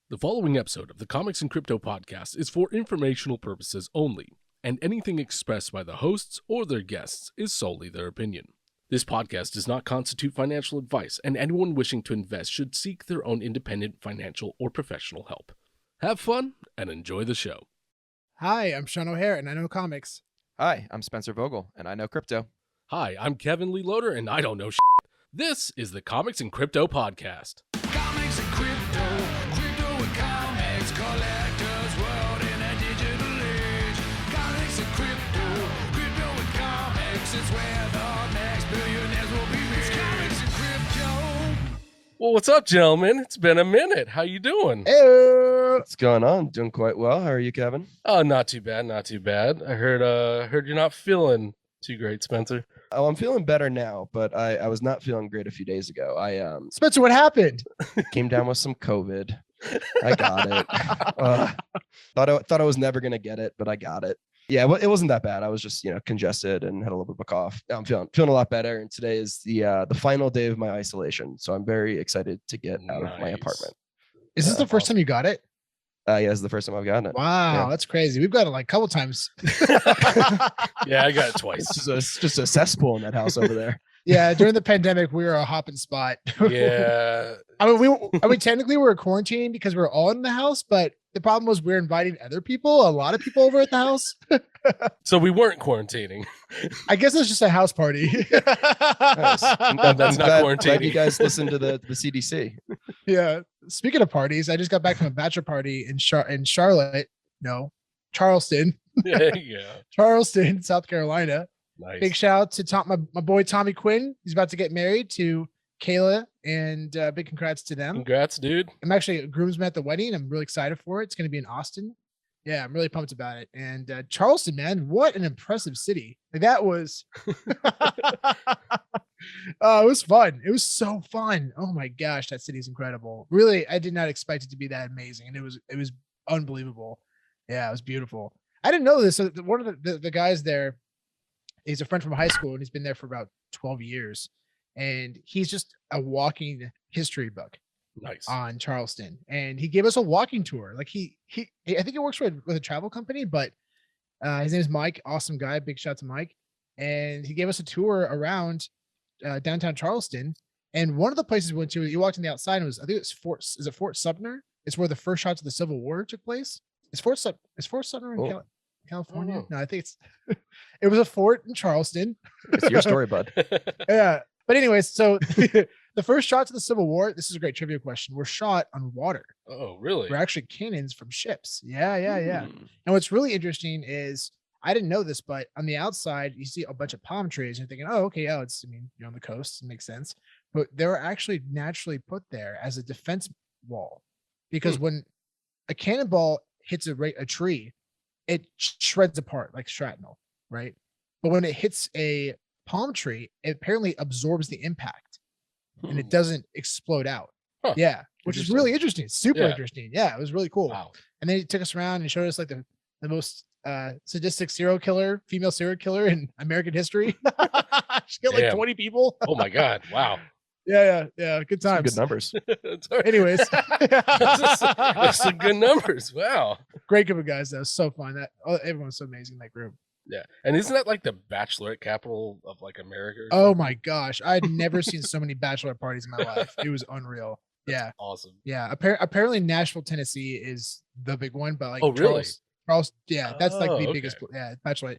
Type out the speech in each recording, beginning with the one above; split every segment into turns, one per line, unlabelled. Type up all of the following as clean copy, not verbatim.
The following episode of the Comics and Crypto podcast is for informational purposes only, and anything expressed by the hosts or their guests is solely their opinion. This podcast does not constitute financial advice, and anyone wishing to invest should seek their own independent financial or professional help. Have fun and enjoy the show.
Hi, I'm Sean O'Hare, and I know comics.
Hi, I'm Spencer Vogel, and I know crypto.
Hi, I'm Kevin Lee Loader, and I don't know shit. This is the Comics and Crypto podcast.
Comics and crypto, crypto and comics, collectors world in a digital age. Comics and crypto, crypto and comics, it's where the next billionaires will be made. It's comics and crypto.
Well, what's up, gentlemen? It's been a minute. How you doing?
Hey,
What's going on? Doing quite well. How are you, Kevin?
Oh, not too bad, not too bad. I heard you're not feeling too great, Spencer.
Oh, I'm feeling better now, but I was not feeling great a few days ago. I
Spencer, what happened?
came down with some COVID. I got it. Thought I was never gonna get it, but I got it. Yeah, well, it wasn't that bad. I was just congested and had a little bit of a cough. Now I'm feeling a lot better, and today is the final day of my isolation, so I'm very excited to get out of my apartment.
Is this the first time you got it?
Yeah, it's the first time I've gotten it.
Wow,
Yeah.
that's crazy. We've got it like a couple times.
Yeah, I got it twice.
It's just a cesspool in that house over there.
Yeah, during the pandemic, we were a hopping spot.
Yeah.
I mean, technically we were quarantining because we were all in the house, but the problem was we were inviting other people, a lot of people over at the house.
So we weren't quarantining.
I guess it's just a house party.
Nice.
That's not quarantining.
Glad you guys listen to the CDC.
Yeah. Speaking of parties, I just got back from a bachelor party in Charlotte. No, Charleston,
Yeah.
Charleston, South Carolina.
Nice.
Big shout out to my boy Tommy Quinn. He's about to get married to Kayla, and big congrats to them.
Congrats, dude.
I'm actually a groomsman at the wedding. I'm really excited for it. It's going to be in Austin. Yeah, I'm really pumped about it. And Charleston, man, what an impressive city. Like, that was it was fun. It was so fun. Oh my gosh, that city's incredible. Really, I did not expect it to be that amazing, and it was unbelievable. Yeah, it was beautiful. I didn't know this. So one of the guys there, he's a friend from high school, and he's been there for about 12 years. And he's just a walking history book
Nice.
on Charleston. And he gave us a walking tour. Like I think he works with a travel company, but his name is Mike. Awesome guy. Big shout out to Mike. And he gave us a tour around downtown Charleston. And one of the places we went to, you walked on the outside, and I think it's Fort Sumner? It's where the first shots of the Civil War took place. Is Fort Sumner in California? No, I think it was a fort in Charleston.
It's your story, bud.
Yeah. But anyways, so the first shots of the Civil War, this is a great trivia question, were shot on water.
Oh, really?
Were actually cannons from ships. Yeah.
Hmm.
And what's really interesting is, I didn't know this, but on the outside, you see a bunch of palm trees, and you're thinking, oh, okay, yeah, you're on the coast, it makes sense. But they were actually naturally put there as a defense wall, because when a cannonball hits a tree, it shreds apart like shrapnel, right? But when it hits a palm tree, it apparently absorbs the impact and it doesn't explode out.
Huh.
Yeah, which is really interesting. Super
Yeah.
interesting. Yeah, it was really cool.
Wow.
And then he took us around and showed us like the most sadistic female serial killer in American history. She killed like
Damn.
20 people.
Oh my God. Wow.
Yeah. Good
Some
times.
good numbers.
Anyways,
That's some good numbers. Wow.
great group of guys though. So fun. Everyone's so amazing in that group.
Yeah. And isn't that like the bachelorette capital of like America? or
Oh
something?
my gosh, I'd never seen so many bachelor parties in my life. It was unreal. Yeah.
Awesome.
Yeah. Apparently Nashville, Tennessee is the big one, but like
Oh, really?
Charleston, yeah, that's like
Oh,
the
okay.
biggest, yeah, bachelorette.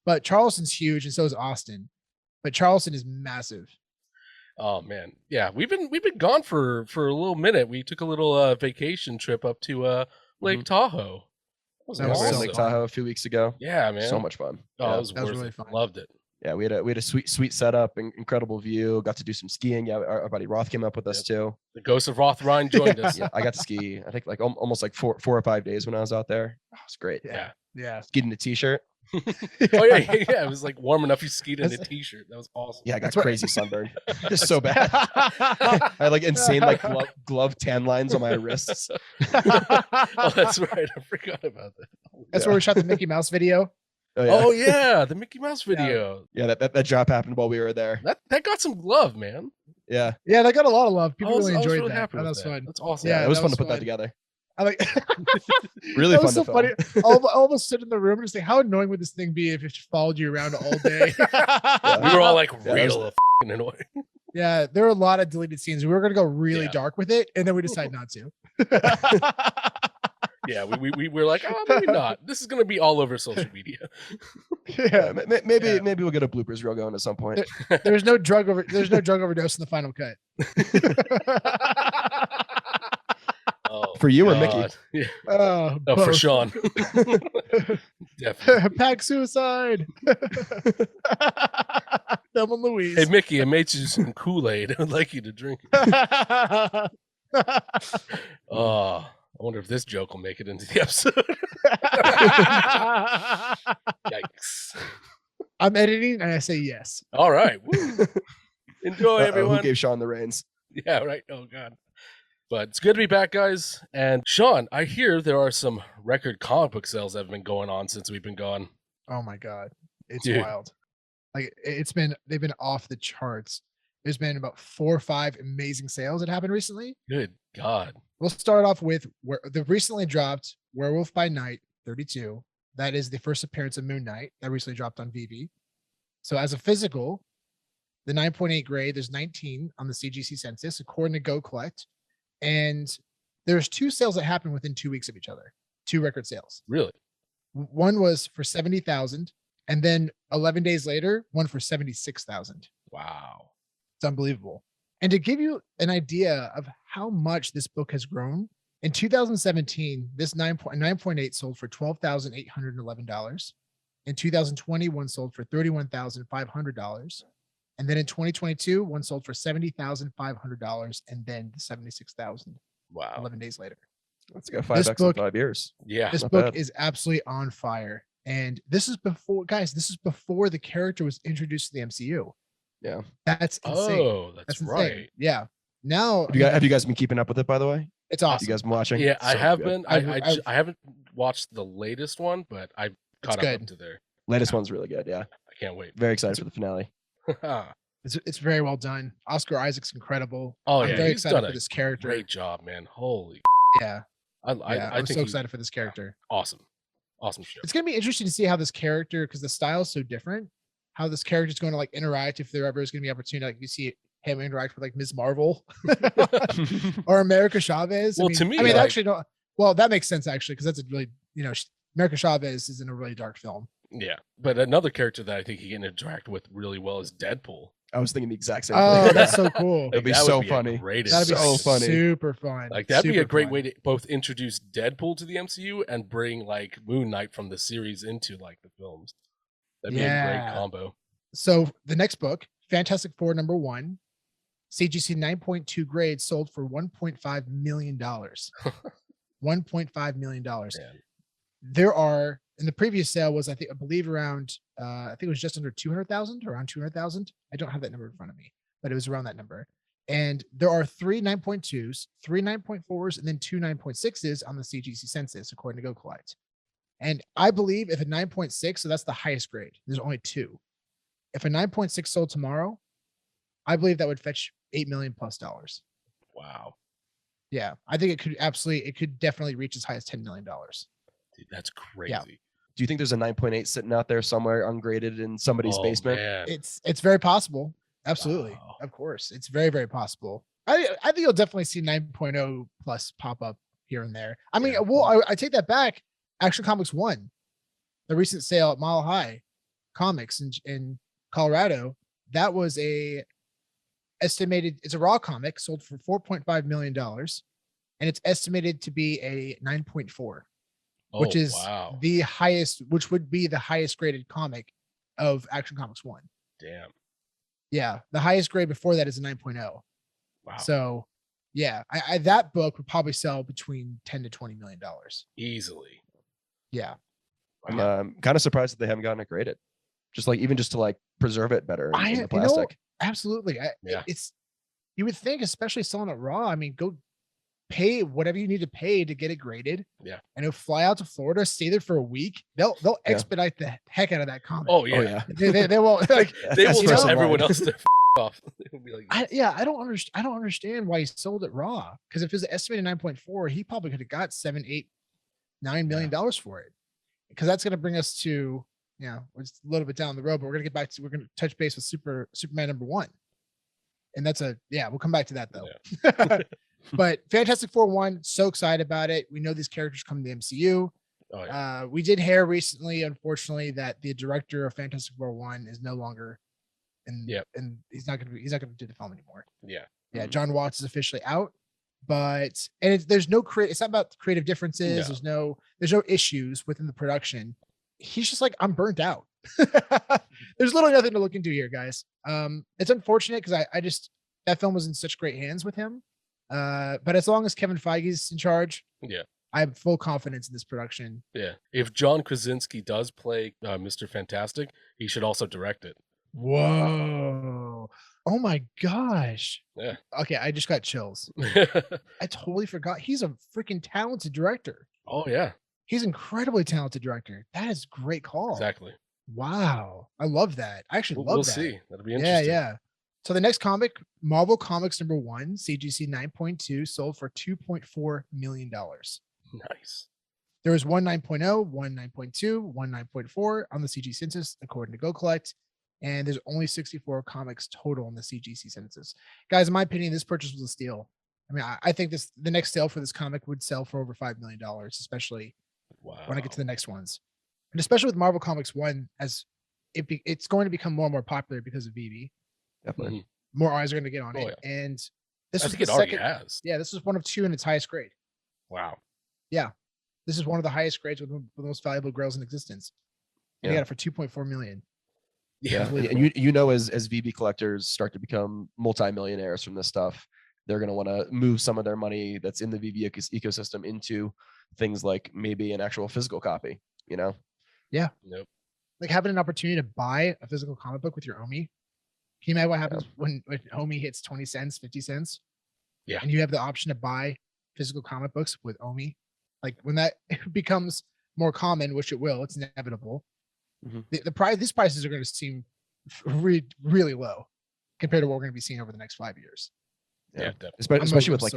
But Charleston's huge, and so is Austin. But Charleston is massive.
Oh man. Yeah. We've been gone for a little minute. We took a little vacation trip up to Lake Tahoe. That was
That
Yeah,
was
we were in
so
Lake
fun.
Tahoe a few weeks ago.
Yeah, man.
So much fun.
Oh,
Yeah.
it was
That was
worth
really
it.
fun.
Loved it.
Yeah, we had a sweet setup, incredible view. Got to do some skiing. Yeah, our buddy Roth came up with us too.
The ghost of Roth Rhine joined us.
Yeah, I got to ski. I think like almost like four or 5 days when I was out there. Oh, it was great.
Yeah.
Yeah.
Skied in a t-shirt.
Oh yeah. It was like warm enough. You skied in a t-shirt. That was awesome.
Yeah, I got
That's what-
crazy sunburn. Just so bad. I had like insane like glove tan lines on my wrists.
Oh, that's right. I forgot about that.
That's where we shot the Mickey Mouse video.
Oh yeah.
Oh yeah, the Mickey Mouse video.
Yeah, that drop happened while we were there.
That got some love, man.
Yeah.
Yeah, that got a lot of love. People
I was
really enjoyed
really
that.
happy
That
with
was
that.
fun.
That's awesome.
Yeah,
it was
that
fun
was
to put that
fun.
together.
I like
Really
that
fun
was so
to
funny.
film.
All of us stood in the room and just like, how annoying would this thing be if it followed you around all day?
We were all like
Yeah,
real f***ing annoying.
Yeah, there were a lot of deleted scenes. We were gonna go really
Yeah.
dark with it, and then we decided not to.
Yeah, we were like, oh, maybe not. This is gonna be all over social media.
Yeah, maybe
Yeah.
maybe we'll get a bloopers reel going at some point.
There's no drug overdose in the final cut.
Oh,
For you or Mickey?
God. Yeah.
Oh,
Oh, for
both.
Sean. Definitely.
Pack suicide. Thelma and Louise.
Hey, Mickey, I made you some Kool-Aid. I'd like you to drink it. Oh, I wonder if this joke will make it into the episode. Yikes.
I'm editing and I say yes.
All right. Woo. Enjoy,
Uh-oh,
everyone.
Who gave Sean the reins?
Yeah, right. Oh, God. But it's good to be back, guys. And Sean, I hear there are some record comic book sales that have been going on since we've been gone.
Oh my God. It's
Dude.
wild. Like they've been off the charts. There's been about 4 or 5 amazing sales that happened recently.
Good God.
We'll start off with where the recently dropped Werewolf by Night 32. That is the first appearance of Moon Knight that recently dropped on VeVe. So as a physical, the 9.8 grade, there's 19 on the CGC census, according to Go Collect. And there's 2 sales that happened within 2 weeks of each other, 2 record sales.
Really?
One was for 70,000, and then 11 days later, one for 76,000.
Wow.
It's unbelievable. And to give you an idea of how much this book has grown, in 2017, this 9.8 sold for $12,811. In 2020, one sold for $31,500. And then in 2022, one sold for $70,500, and then $76,000.
Wow.
11 days later.
Let's go 5x
This
in
book-
5 years.
Yeah.
This
not
book
bad.
is absolutely on fire. And this is before, guys, this is before the character was introduced to the MCU.
Yeah.
That's insane.
Oh, that's
Insane.
right.
Yeah. Now
Have you guys been keeping up with it, by the way?
it's
You
awesome.
guys been watching?
Yeah, I
So
have
good.
been.
I've-
I haven't watched the latest one, but I've caught up
good.
to there.
Latest one's really good. Yeah.
I can't wait.
Very excited for the finale.
It's very well done. Oscar Isaac's incredible.
Oh,
I'm
yeah,
very
he's
excited
done
for
a
this character.
Great job, man. Holy.
Yeah.
I
I'm
think
so
he's
excited for this character.
awesome. Awesome show.
It's gonna be interesting to see how this character, because the style is so different, how this character is going to like interact, if there ever is going to be opportunity, like you see him interact with like Ms. Marvel or America Chavez.
Well, to me,
I mean,
like-
actually, no. Well, that makes sense actually, because that's a really, America Chavez is in a really dark film.
Yeah. But another character that I think he can interact with really well is Deadpool.
I was thinking the exact same
Oh,
thing.
that's so cool.
It'd be
That would
so
a
funny.
great
That'd be
so funny.
super fun.
Like that'd be a
Super
great
fun.
way to both introduce Deadpool to the MCU and bring like Moon Knight from the series into like the films. That'd be a
Yeah.
great combo.
So the next book, Fantastic Four #1, CGC 9.2 grade, sold for $1.5 million. $1.5 million.
Man.
There are, in the previous sale was, I believe around, I think it was just under 200,000, around 200,000. I don't have that number in front of me, but it was around that number. And there are 3 9.2s, 3 9.4s, and then 2 9.6s on the CGC census, according to Go Collect. And I believe if a 9.6, so that's the highest grade, there's only 2. If a 9.6 sold tomorrow, I believe that would fetch $8 million plus.
Wow.
Yeah, I think it could definitely reach as high as $10 million.
Dude, that's crazy.
Yeah.
Do you think there's a 9.8 sitting out there somewhere ungraded in somebody's
Oh,
basement?
man.
It's very possible. Absolutely.
Wow.
Of course. It's very, very possible. I think you'll definitely see 9.0 plus pop up here and there. I mean,
Yeah.
well, I take that back. Action Comics 1, the recent sale at Mile High Comics in Colorado, that was it's a raw comic sold for $4.5 million. And it's estimated to be a 9.4, which
Oh,
is
wow.
the highest, which would be the highest graded comic of Action Comics 1.
Damn.
Yeah, the highest grade before that is a 9.0.
Wow.
So, yeah, I that book would probably sell between $10 to $20 million.
Easily.
Yeah,
I'm kind of surprised that they haven't gotten it graded. Just to like preserve it better in the plastic.
Absolutely.
Yeah.
It's, you would think, especially selling it raw. I mean, go pay whatever you need to pay to get it graded.
Yeah.
And it'll fly out to Florida, stay there for a week. They'll
Yeah.
expedite the heck out of that comic.
Oh, yeah.
Oh yeah.
They won't like
They will
you
tell
know,
everyone else to off. It would be like,
I don't understand why he sold it raw. Because if it was estimated 9.4, he probably could have got $7, $8, $9 million for it. Because that's going to bring us to, it's a little bit down the road, but we're going to get back to, we're going to touch base with Superman #1. And that's we'll come back to that though.
Yeah.
But Fantastic Four 1, so excited about it. We know these characters come to the MCU.
Oh, yeah.
We did hear recently, unfortunately, that the director of Fantastic Four 1 is no longer and he's not going to do the film anymore.
Yeah.
John Watts is officially out, but there's no it's not about creative differences.
No.
There's no issues within the production. He's just like, I'm burnt out. There's literally nothing to look into here, guys. It's unfortunate because I just, that film was in such great hands with him. But as long as Kevin Feige's in charge, I have full confidence in this production.
Yeah. If John Krasinski does play Mr. Fantastic, he should also direct it.
Whoa. Oh my gosh.
Yeah.
Okay, I just got chills. I totally forgot. He's a freaking talented director.
Oh, yeah.
He's incredibly talented director. That is a great call.
Exactly.
Wow. I love that. I actually love that.
We'll see. That'll be interesting.
Yeah. So the next comic, Marvel Comics #1, CGC 9.2, sold for $2.4 million.
Nice.
There was one 9.0, one 9.2, one 9.4 on the CG census, according to Go Collect. And there's only 64 comics total in the CGC census. Guys, in my opinion, this purchase was a steal. I mean, I think the next sale for this comic would sell for over $5 million, especially when I get to the next ones. And especially with Marvel Comics 1, as it's going to become more and more popular because of VeVe.
Definitely.
More eyes are going to get on it.
Yeah.
And this
I
was
think
the
it already
second.
has.
Yeah, this was one of 2 in its highest grade.
Wow.
This is one of the highest grades with the most valuable grails in existence. And you got it for $2.4 million.
Yeah. And as VeVe collectors start to become multimillionaires from this stuff, they're going to want to move some of their money that's in the VeVe ecosystem into things like maybe an actual physical copy, Yeah.
Nope.
Like having an opportunity to buy a physical comic book with your OMI. Can you imagine what happens when OMI hits 20 cents, 50 cents?
Yeah.
And you have the option to buy physical comic books with OMI. Like when that becomes more common, which it will, it's inevitable. Mm-hmm. These prices are going to seem really low compared to what we're going to be seeing over the next 5 years.
Yeah, definitely.
Especially with like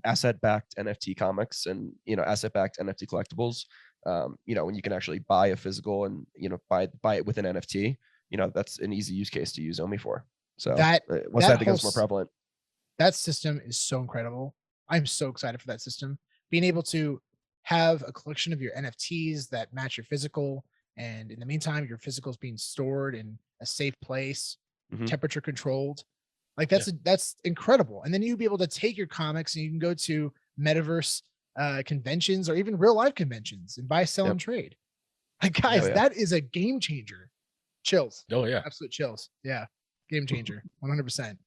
asset-backed NFT comics and asset-backed NFT collectibles. When you can actually buy a physical and buy it with an NFT, that's an easy use case to use OMI for. So once that becomes more prevalent,
that system is so incredible. I'm so excited for that system. Being able to have a collection of your NFTs that match your physical, and in the meantime, your physical is being stored in a safe place, temperature controlled. Like that's incredible. And then you'll be able to take your comics and you can go to metaverse conventions or even real life conventions and buy, sell, and trade. Like, guys, that is a game changer. Chills.
Oh yeah.
Absolute chills. Yeah. Game changer. 100%.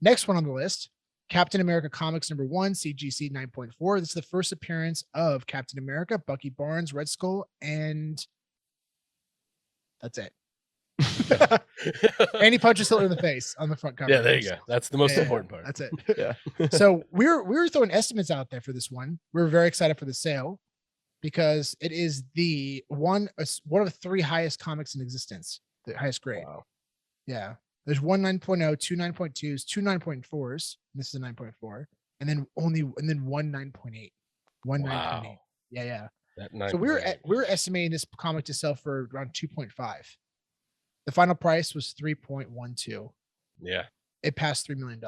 Next one on the list, Captain America Comics #1, CGC 9.4. This is the first appearance of Captain America, Bucky Barnes, Red Skull, and that's it. And he punches Hitler in the face on the front cover.
Yeah, there you go. That's the most important part.
That's it.
Yeah.
So we were throwing estimates out there for this one. We were very excited for the sale because it is the one of 3 highest comics in existence, the highest grade. Wow. Yeah. There's one 9.0, 2 9.2s, 2 9.4s. This is a 9.4, and then one 9.8. One 9.8. Yeah. So we're estimating this comic to sell for around 2.5. The final price was 3.12.
Yeah.
It passed $3 million.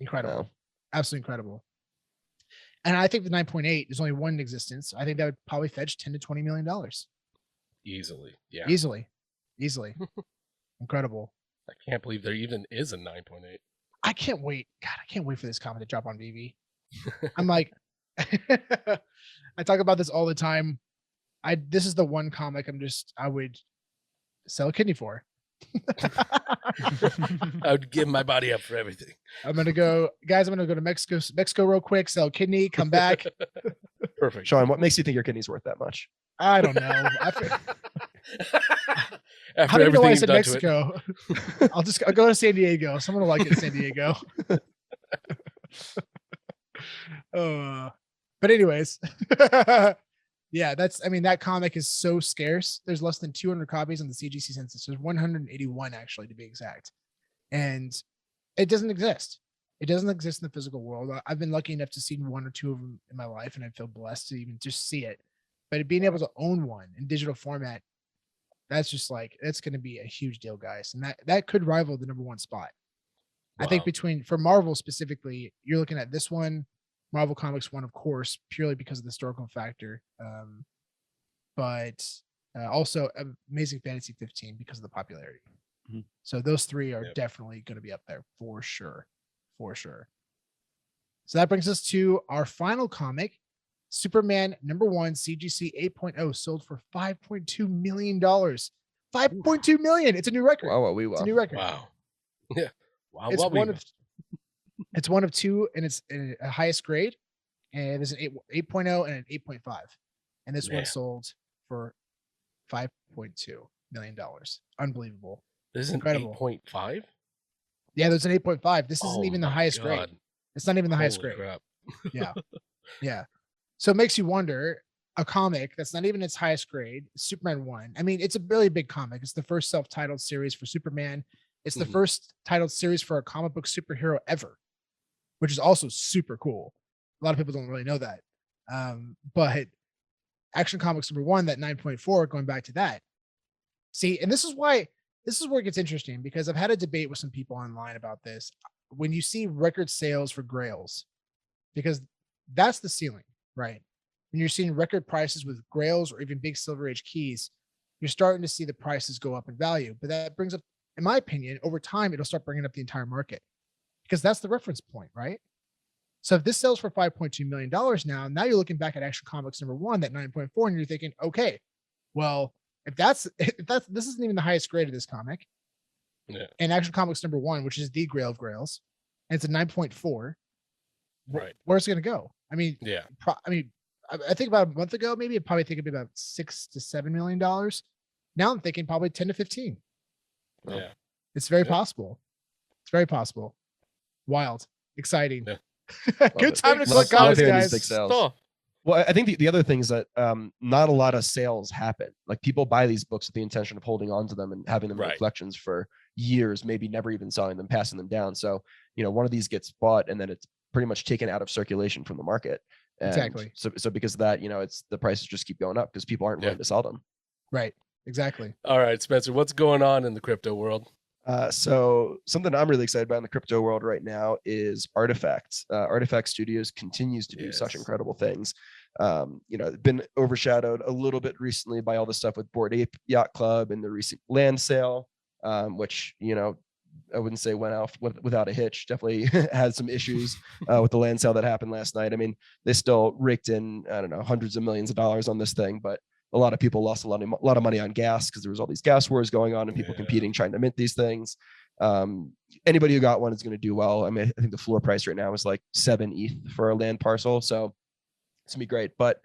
Incredible. Wow. Absolutely incredible. And I think the 9.8 is only one in existence. I think that would probably fetch $10 to $20 million.
Easily. Yeah.
Easily. Incredible.
I can't believe there even is a 9.8.
I can't wait. God, I can't wait for this comic to drop on VeVe. I'm like, I talk about this all the time. This is the one comic I would sell a kidney for.
I would give my body up for everything.
I'm gonna go to Mexico real quick, sell a kidney, come back.
Perfect.
Sean, what makes you think your kidney's worth that much?
I don't know.
After
I don't know why I
everything
said Mexico. I'll go to San Diego. Someone will like it in San Diego. But anyways, yeah, that comic is so scarce. There's less than 200 copies on the CGC census. There's 181 actually, to be exact. and it doesn't exist. It doesn't exist in the physical world. I've been lucky enough to see one or two of them in my life, and I feel blessed to even just see it. But being able to own one in digital format, that's just like, it's going to be a huge deal, guys. And that could rival the #1 spot.
Wow.
I think for Marvel specifically, you're looking at this one, Marvel Comics 1, of course, purely because of the historical factor. But also Amazing Fantasy 15 because of the popularity.
Mhm.
So those three are definitely going to be up there for sure. For sure. So that brings us to our final comic, Superman #1 CGC 8.0, sold for $5.2 million. $5.2 million. It's a new record.
Wow,
It's a new record.
Wow. Yeah. Wow.
It's one of two, and it's a highest grade. And there's an 8.0 and an 8.5. And this one sold for $5.2 million. Unbelievable.
This is
Incredible.
An 8.5?
Yeah, there's an 8.5. This isn't even the highest grade. It's not even the highest grade.
Crap.
Yeah. Yeah. So it makes you wonder, a comic that's not even its highest grade, Superman 1. I mean, it's a really big comic. It's the first self-titled series for Superman. It's the first titled series for a comic book superhero ever, which is also super cool. A lot of people don't really know that. But Action Comics #1, that 9.4, going back to that. See, and this is where it gets interesting, because I've had a debate with some people online about this. When you see record sales for Grails, because that's the ceiling, right? When you're seeing record prices with Grails or even big Silver Age keys, you're starting to see the prices go up in value. But that brings up, in my opinion, over time, it'll start bringing up the entire market, because that's the reference point, right? So if this sells for $5.2 million now you're looking back at Action Comics #1, that 9.4, and you're thinking, okay, well, if this isn't even the highest grade of this comic, and Action Comics #1, which is the Grail of Grails, and it's a 9.4,
right?
Where's it going to go? I mean, I think about a month ago, maybe I'd probably think it'd be about $6 to $7 million. Now I'm thinking probably 10 to 15.
Yeah,
it's very possible. It's very possible. Wild, exciting.
Yeah.
Good time to collect comics, guys.
Big sales. Well, I think the other thing is that not a lot of sales happen. Like, people buy these books with the intention of holding on to them and having them in collections for years, maybe never even selling them, passing them down. So, one of these gets bought and then it's pretty much taken out of circulation from the market. And
exactly.
So because of that, it's the prices just keep going up because people aren't willing to sell them.
Right. Exactly.
All right, Spencer, what's going on in the crypto world?
So something I'm really excited about in the crypto world right now is Artifact. Artifact Studios continues to do such incredible things. Been overshadowed a little bit recently by all the stuff with Bored Ape Yacht Club and the recent land sale, which, I wouldn't say went off without a hitch. Definitely had some issues with the land sale that happened last night. I mean, they still raked in, I don't know, hundreds of millions of dollars on this thing, but a lot of people lost a lot of money on gas because there was all these gas wars going on and people competing, trying to mint these things. Anybody who got one is going to do well. I mean, I think the floor price right now is like 7 ETH for a land parcel. So it's gonna be great. But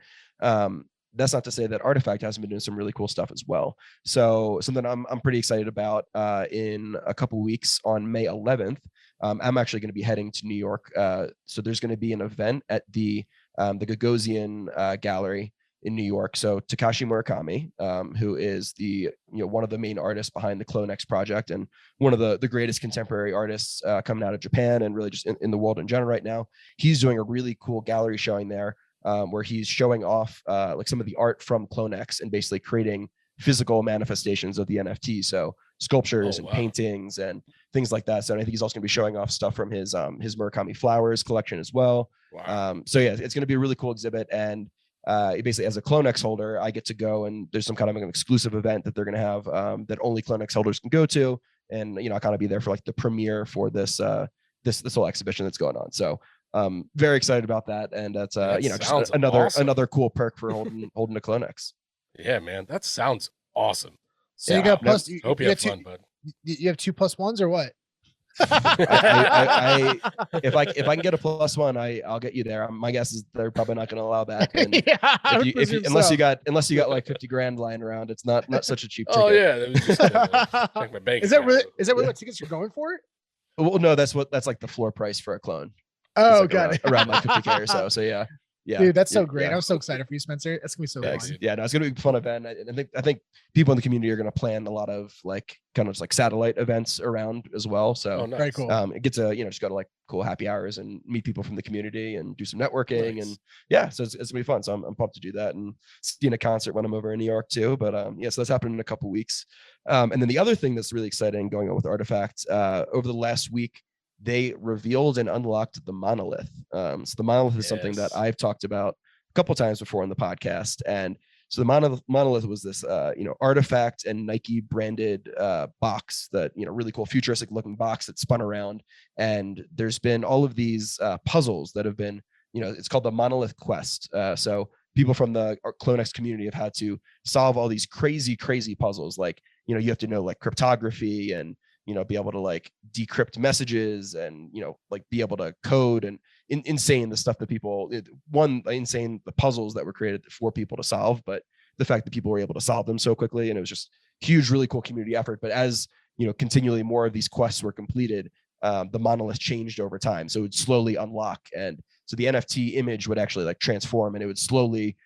that's not to say that Artifact hasn't been doing some really cool stuff as well. So something I'm pretty excited about in a couple weeks on May 11th, I'm actually going to be heading to New York. So there's going to be an event at the Gagosian Gallery in New York. So Takashi Murakami, who is one of the main artists behind the Clonex project and one of the greatest contemporary artists coming out of Japan and really just in the world in general right now, he's doing a really cool gallery showing there where he's showing off like some of the art from Clonex and basically creating physical manifestations of the NFT. So sculptures and paintings and things like that. So I think he's also going to be showing off stuff from his Murakami Flowers collection as well. Wow. So yeah, it's going to be a really cool exhibit. And basically, as a Clonex holder, I get to go and there's some kind of an exclusive event that they're going to have that only Clonex holders can go to. And, I kind of be there for like the premiere for this whole exhibition that's going on. So very excited about that. And that's, just another cool perk for holding a Clonex.
Yeah, man, that sounds awesome.
So you got plus,
hope you have fun, bud.
You have 2 + 1s or what?
If I can get a +1, I'll get you there. My guess is they're probably not going to allow that. And unless you got like 50 grand lying around, it's not such a cheap ticket.
Oh yeah, that was just, check my bank.
Is that really what tickets you're going for?
Well, no, that's like the floor price for a clone.
Oh,
like
got it.
Around like 50K or so. So yeah. Yeah,
Dude, that's so
yeah,
great.
yeah.
I'm so excited for you, Spencer. That's gonna be so
Yeah,
fun.
yeah, no, it's gonna be a fun event. I think people in the community are gonna plan a lot of like kind of just like satellite events around as well. So
Oh, nice.
Very cool.
it gets a just go to like cool happy hours and meet people from the community and do some networking
Nice.
and yeah, so it's gonna be fun. So I'm pumped to do that and seeing a concert when I'm over in New York too. But yeah, so that's happening in a couple weeks. And then the other thing that's really exciting going on with Artifact over the last week, they revealed and unlocked the Monolith. So the Monolith is something that
Yes.
I've talked about a couple times before on the podcast. And so the Monolith was this Artifact and Nike branded box that really cool futuristic looking box that spun around. And there's been all of these puzzles that have been it's called the Monolith Quest. So people from the CloneX community have had to solve all these crazy puzzles. Like you have to know like cryptography and be able to like decrypt messages and like be able to code and insane the stuff that insane the puzzles that were created for people to solve, but the fact that people were able to solve them so quickly, and it was just huge, really cool community effort. But as continually more of these quests were completed, the Monolith changed over time, so it would slowly unlock, and so the NFT image would actually like transform, and it would slowly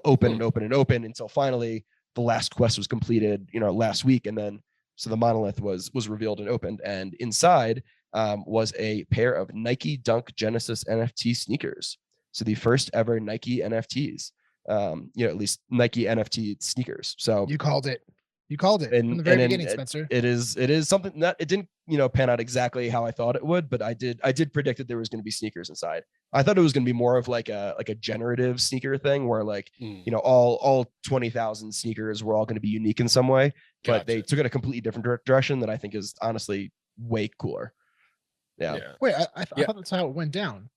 open and open and open until finally the last quest was completed last week, and then so the Monolith was revealed and opened, and inside was a pair of Nike Dunk Genesis NFT sneakers. So the first ever Nike NFTs, at least Nike NFT sneakers. So
You called it. You called it from the very beginning, Spencer.
It is something that it didn't pan out exactly how I thought it would, but I did predict that there was going to be sneakers inside. I thought it was going to be more of like a generative sneaker thing where like all 20,000 sneakers were all going to be unique in some way, but they took it a completely different direction that I think is honestly way cooler. Yeah.
Wait, I thought that's how it went down.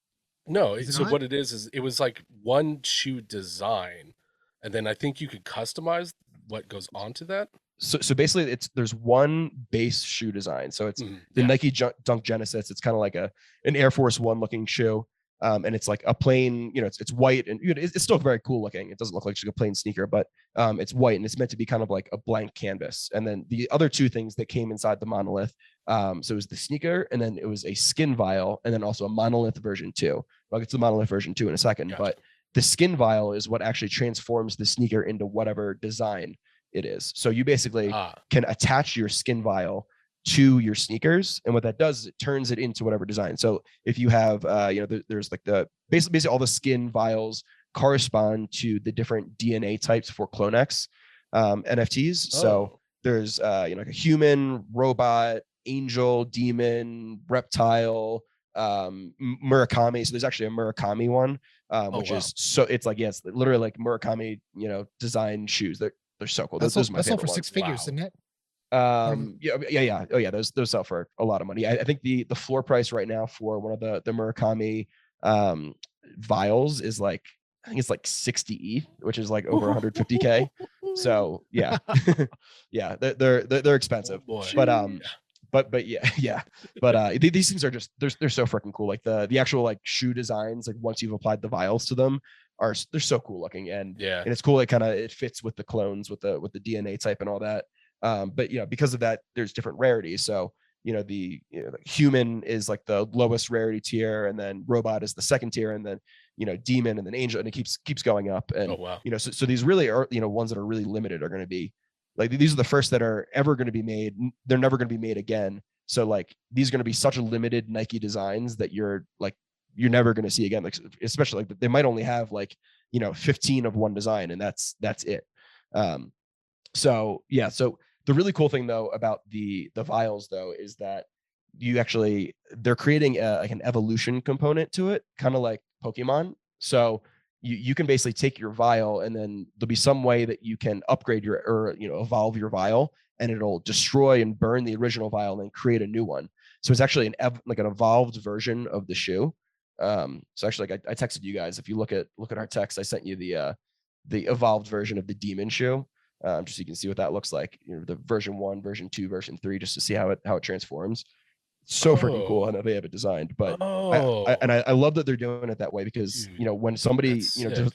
No,
Is it
so
not?
what it is it was like one shoe design, and then I think you could customize what goes onto that.
So basically there's one base shoe design. So it's the Nike Dunk Genesis. It's kind of like an Air Force One looking shoe. And it's like a plain, it's white and it's still very cool looking. It doesn't look like just a plain sneaker, but it's white and it's meant to be kind of like a blank canvas. And then the other two things that came inside the Monolith, so it was the sneaker and then it was a skin vial and then also a Monolith version 2. I'll get to the Monolith version 2 in a second, but the skin vial is what actually transforms the sneaker into whatever design it is. So you basically can attach your skin vial to your sneakers, and what that does is it turns it into whatever design. So if you have there's like the basically all the skin vials correspond to the different DNA types for CloneX NFTs. So there's like a human, robot, angel, demon, reptile, Murakami. So there's actually a Murakami one, which is so it's like it's literally like Murakami design shoes. They're so cool. Those are my favorite
for
ones.
6 figures, isn't it?
Yeah. Oh yeah, those sell for a lot of money. I think the floor price right now for one of the Murakami vials is like I think it's like 60 ETH, which is like over 150K. So yeah, yeah, they're expensive.
Oh, boy.
But yeah. But these things are just they're so freaking cool. Like the actual like shoe designs, like once you've applied the vials to them, they're so cool looking, and it's cool. It fits with the clones with the DNA type and all that. But because of that, there's different rarities. So the human is like the lowest rarity tier, and then robot is the second tier, and then demon, and then angel, and it keeps going up. And so these really are ones that are really limited are going to be like these are the first that are ever going to be made. They're never going to be made again. So like these are going to be such a limited Nike designs that you're never going to see again. Like especially like they might only have like 15 of one design, and that's it. So the really cool thing though about the vials though is that they're creating like an evolution component to it, kind of like Pokemon. So you can basically take your vial, and then there'll be some way that you can upgrade evolve your vial, and it'll destroy and burn the original vial and then create a new one. So it's actually an evolved version of the shoe. So actually, like I texted you guys. If you look at our text, I sent you the evolved version of the demon shoe. Just so you can see what that looks like. The version 1, version 2, version 3, just to see how it transforms. So freaking cool how they have it designed. But I love that they're doing it that way, because when somebody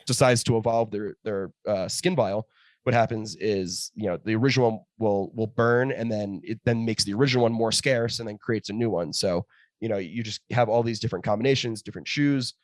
decides to evolve their skin vial, what happens is the original will burn, and then it makes the original one more scarce, and then creates a new one. So you just have all these different combinations, different shoes.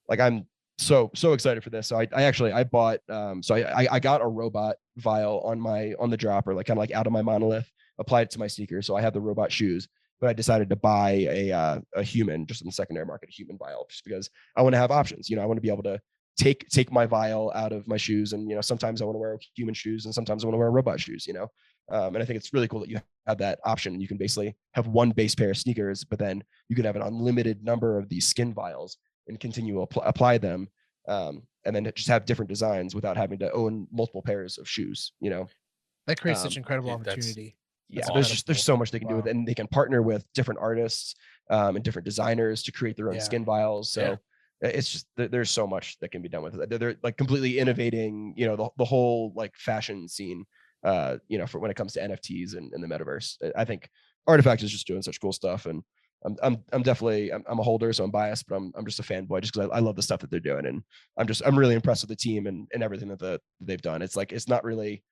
Like I'm so excited for this. So I bought I got a robot vial on the dropper, like kind of like out of my Monolith, applied it to my sneakers. So I have the robot shoes, but I decided to buy a human, just in the secondary market, a human vial, just because I want to have options. I want to be able to take my vial out of my shoes, and sometimes I want to wear human shoes, and sometimes I want to wear robot shoes. And I think it's really cool that you have that option. You can basically have one base pair of sneakers, but then you can have an unlimited number of these skin vials and continue to apply them, and then just have different designs without having to own multiple pairs of shoes.
That creates such incredible opportunity.
Yeah, there's so much they can do with it, and they can partner with different artists and different designers to create their own skin vials. So it's just there's so much that can be done with it. They're like completely innovating, the whole like fashion scene, for when it comes to NFTs and the metaverse. I think Artifact is just doing such cool stuff, and I'm definitely I'm a holder, so I'm biased, but I'm just a fanboy just because I love the stuff that they're doing, and I'm really impressed with the team and everything that they've done. It's like it's not really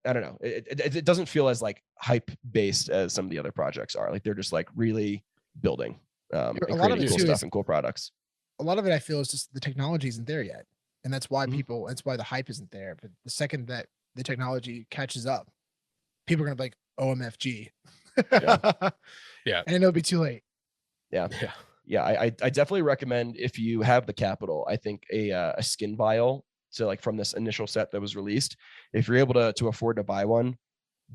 I don't know. It doesn't feel as like hype based as some of the other projects are. Like they're just like really building and creating cool stuff and cool products.
A lot of it I feel is just the technology isn't there yet, and that's why that's why the hype isn't there. But the second that the technology catches up, people are gonna be like OMFG.
Yeah.
And it'll be too late.
Yeah. I definitely recommend, if you have the capital, I think a skin vial. So like from this initial set that was released, if you're able to afford to buy one,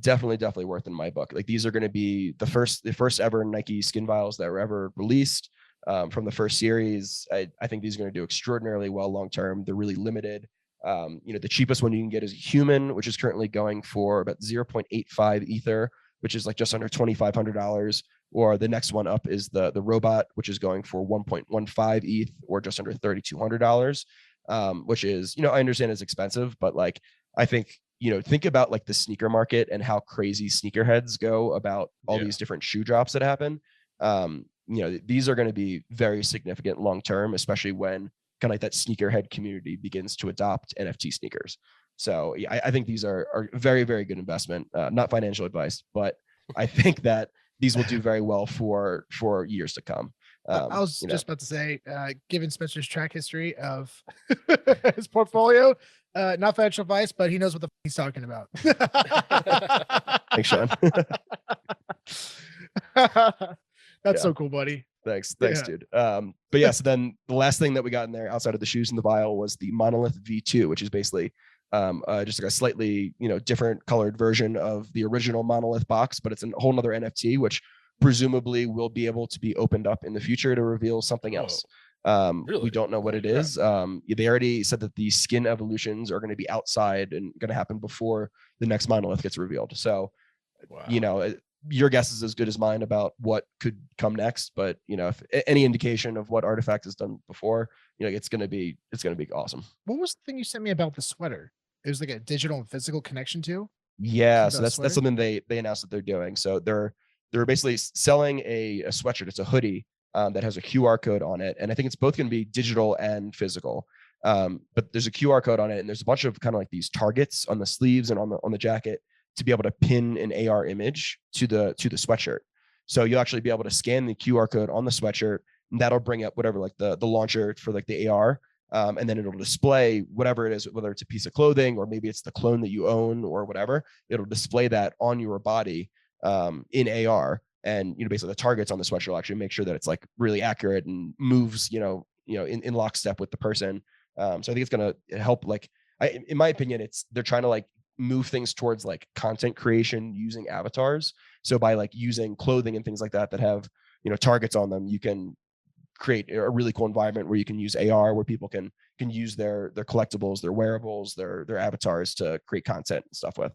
definitely worth in my book. Like these are going to be the first ever Nike skin vials that were ever released from the first series. I think these are going to do extraordinarily well long term. They're really limited. The cheapest one you can get is a human, which is currently going for about 0.85 Ether, which is like just under $2,500. Or the next one up is the robot, which is going for 1.15 ETH, or just under $3,200. Which is, I understand it's expensive, but like, I think, think about like the sneaker market and how crazy sneakerheads go about all these different shoe drops that happen. These are going to be very significant long-term, especially when kind of like that sneakerhead community begins to adopt NFT sneakers. So yeah, I think these are very, very good investment, not financial advice, but I think that these will do very well for years to come.
I was just about to say, given Spencer's track history of his portfolio, not financial advice, but he knows what the he's talking about.
Thanks, Sean.
That's so cool, buddy.
Thanks, dude. But yeah, so then the last thing that we got in there outside of the shoes and the vial was the Monolith V2, which is basically just like a slightly different colored version of the original Monolith box, but it's a whole nother NFT, which presumably will be able to be opened up in the future to reveal something else.
Really?
We don't know what it is. They already said that the skin evolutions are going to be outside and going to happen before the next Monolith gets revealed. So, your guess is as good as mine about what could come next. But if any indication of what Artifact has done before, it's going to be awesome.
What was the thing you sent me about the sweater? It was like a digital and physical connection to.
Yeah, so that's something they announced that they're doing. So they're basically selling a sweatshirt. It's a hoodie that has a QR code on it, and I think it's both going to be digital and physical. But there's a QR code on it, and there's a bunch of kind of like these targets on the sleeves and on the jacket to be able to pin an AR image to the sweatshirt. So you'll actually be able to scan the QR code on the sweatshirt, and that'll bring up whatever, like the launcher for like the AR. And then it'll display whatever it is, whether it's a piece of clothing or maybe it's the clone that you own or whatever. It'll display that on your body in AR, and basically the targets on the sweatshirt will actually make sure that it's like really accurate and moves in lockstep with the person. So I think it's gonna help. Like in my opinion, they're trying to like move things towards like content creation using avatars. So by like using clothing and things like that have targets on them, you can create a really cool environment where you can use AR, where people can use their collectibles, their wearables, their avatars to create content and stuff with.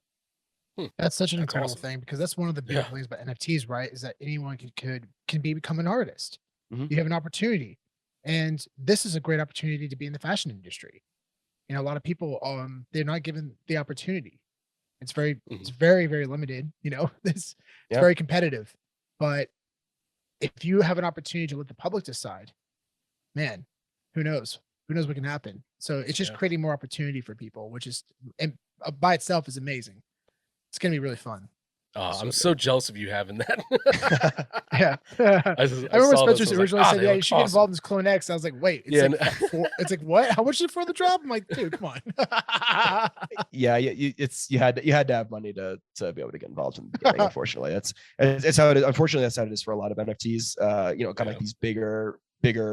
That's such an incredible thing, because that's one of the big things about NFTs, right? Is that anyone can become an artist.
Mm-hmm.
You have an opportunity, and this is a great opportunity to be in the fashion industry. A lot of people they're not given the opportunity. It's very very limited. It's very competitive, but if you have an opportunity to let the public decide, man, who knows what can happen. So it's just creating more opportunity for people, which is by itself is amazing. It's going to be really fun.
I'm so jealous of you having that.
Yeah.
I
remember
saw those,
Spencer
I was like,
originally said,
they
yeah, you
look
should get
awesome.
involved in this Clone X. I was like, wait, it's
Yeah,
it's like, what? How much is it for the drop? I'm like, dude, come on.
Yeah, you had to have money to be able to get involved in the beginning. Unfortunately, it's how it is. Unfortunately, that's how it is for a lot of NFTs. Kind of like these bigger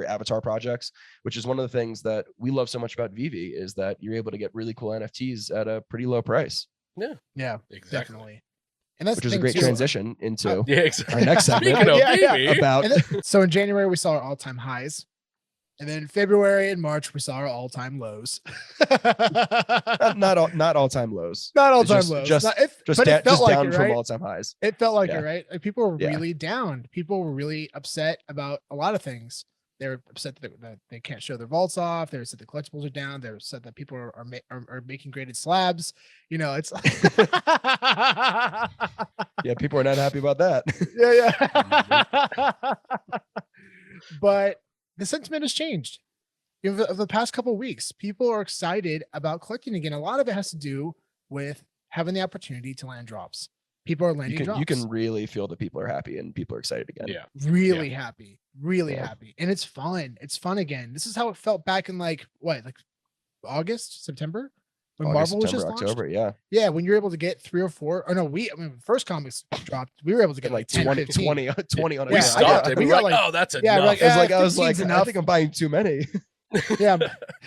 avatar projects, which is one of the things that we love so much about VeVe is that you're able to get really cool NFTs at a pretty low price.
Yeah,
exactly.
definitely. And that's
which is a great transition into
Yeah, exactly.
our next segment.
Speaking of
Yeah.
VeVe,
About
so in January we saw our all-time highs, and then in February and March we saw our all-time lows.
not all-time lows.
Not all-time
Just-
lows.
just-
Not- it
Just,
but it felt like
down
it,
from
right?
all-time highs.
It felt like
Yeah.
it, right? Like people were
Yeah.
really down. People were really upset about a lot of things. They were upset that they can't show their vaults off. They were upset the collectibles are down. They were upset that people are making graded slabs. It's
Yeah, people are not happy about that.
yeah. But the sentiment has changed. Of the past couple of weeks, people are excited about collecting again. A lot of it has to do with having the opportunity to land drops. People are landing drops.
You can really feel that people are happy and people are excited again.
yeah,
really happy, really
Yeah.
happy, and it's fun. It's fun again. This is how it felt back in like August, September, when
August,
Marvel was just
September,
launched.
October, yeah.
Yeah, when you're able to get 3 or 4. Oh no, first comics dropped. We were able to get
Get like
10,
20,
15.
20 on a
we
Yeah,
drop.
stopped
yeah.
it.
We
We
got
were like,
like-
oh, that's
yeah,
enough.
like,
I was like,
15's
I
enough.
think I'm buying too many.
Yeah,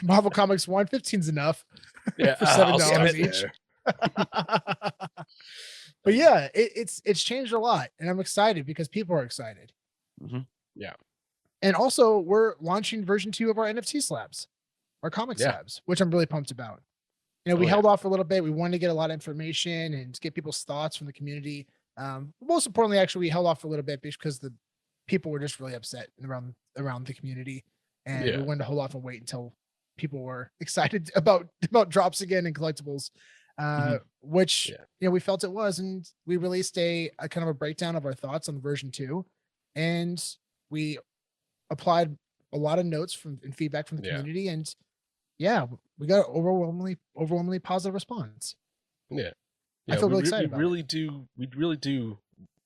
Marvel Comics 1, 15's enough.
yeah,
for
I'll
$7
skip it
each.
there.
But yeah, it's changed a lot, and I'm excited because people are excited.
Mhm.
Yeah.
And also we're launching version 2 of our NFT slabs, our comic
Yeah.
slabs, which I'm really pumped about. We
Oh,
held off for a little bit. We wanted to get a lot of information and get people's thoughts from the community. Most importantly, actually, we held off for a little bit because the people were just really upset around the community, and
Yeah.
we wanted to hold off and wait until people were excited about drops again and collectibles. Which we felt it was, and we released a kind of a breakdown of our thoughts on version 2, and we applied a lot of notes and feedback from the community, and we got overwhelmingly positive response.
Yeah,
I feel really excited about
we really do